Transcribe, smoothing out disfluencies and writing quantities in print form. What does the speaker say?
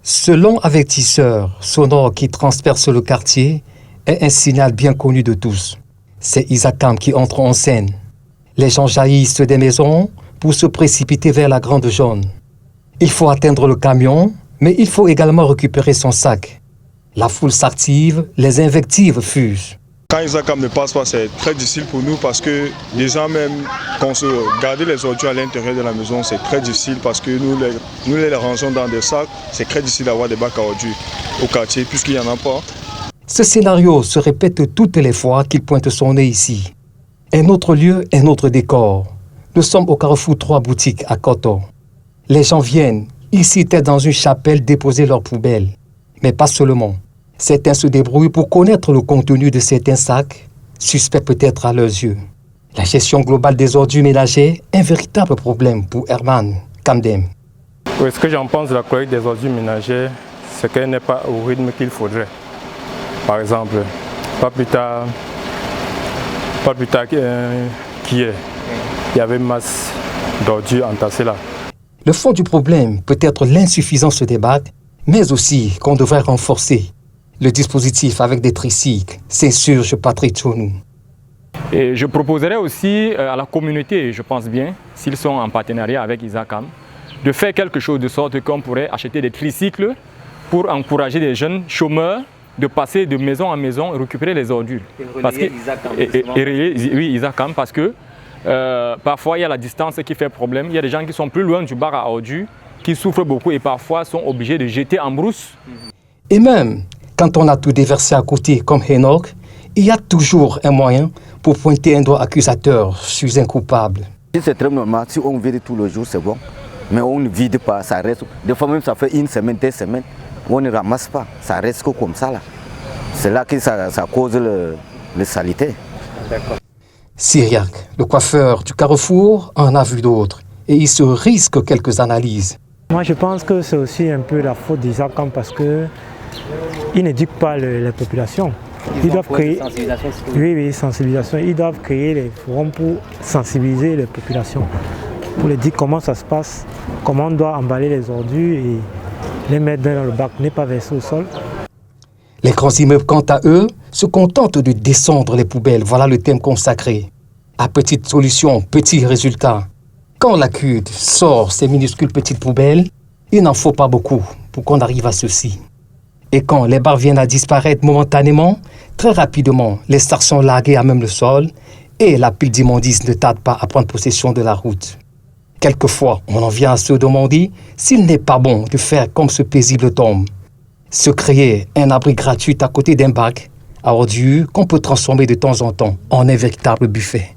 Ce long avertisseur sonore qui transperce le quartier est un signal bien connu de tous. C'est Isakam qui entre en scène. Les gens jaillissent des maisons pour se précipiter vers la grande zone. Il faut atteindre le camion, mais il faut également récupérer son sac. La foule s'active, les invectives fusent. Quand Isakam ne passe pas, c'est très difficile pour nous parce que déjà même, quand garder les ordures à l'intérieur de la maison, c'est très difficile parce que nous les rangeons dans des sacs. C'est très difficile d'avoir des bacs à ordures au quartier puisqu'il n'y en a pas. Ce scénario se répète toutes les fois qu'il pointe son nez ici. Un autre lieu, un autre décor. Nous sommes au carrefour 3 boutiques à Koto. Les gens viennent, ici tête dans une chapelle, déposer leurs poubelles. Mais pas seulement. Certains se débrouillent pour connaître le contenu de certains sacs, suspects peut-être à leurs yeux. La gestion globale des ordures ménagères est un véritable problème pour Herman Kamdem. Oui, ce que j'en pense de la collecte des ordures ménagères, c'est qu'elle n'est pas au rythme qu'il faudrait. Par exemple, pas plus tard qu'hier, il y avait une masse d'ordures entassées là. Le fond du problème peut être l'insuffisance des bacs, mais aussi qu'on devrait renforcer le dispositif avec des tricycles, s'insurge Patrick Chonou. Et je proposerais aussi à la communauté, je pense bien, s'ils sont en partenariat avec Isakam, de faire quelque chose de sorte qu'on pourrait acheter des tricycles pour encourager les jeunes chômeurs de passer de maison en maison et récupérer les ordures. Isakam, parce que parfois il y a la distance qui fait problème. Il y a des gens qui sont plus loin du bar à ordures, qui souffrent beaucoup et parfois sont obligés de jeter en brousse. Et même quand on a tout déversé à côté comme Enoch, il y a toujours un moyen pour pointer un doigt accusateur sur un coupable. C'est très normal, si on vide tout le jour, c'est bon. Mais on ne vide pas, ça reste. Des fois même ça fait une semaine, 2 semaines, on ne ramasse pas, ça reste comme ça là. C'est là que ça cause le saleté. Syriac, le coiffeur du carrefour, en a vu d'autres et il se risque quelques analyses. Moi je pense que c'est aussi un peu la faute d'Isakam parce qu'ils n'éduquent pas les populations. Ils doivent créer sensibilisation. Ils doivent créer les forums pour sensibiliser les populations, pour leur dire comment ça se passe, comment on doit emballer les ordures et les mettre dans le bac, ne pas verser au sol. Les grands immeubles, quant à eux, se contentent de descendre les poubelles. Voilà le thème consacré. À petite solution, petit résultat. Quand la CUD sort ces minuscules petites poubelles, il n'en faut pas beaucoup pour qu'on arrive à ceci. Et quand les bars viennent à disparaître momentanément, très rapidement, les stars sont larguées à même le sol et la pile d'immondices ne tarde pas à prendre possession de la route. Quelquefois, on en vient à se demander s'il n'est pas bon de faire comme ce paisible Tom. Se créer un abri gratuit à côté d'un bac à ordures qu'on peut transformer de temps en temps en un véritable buffet.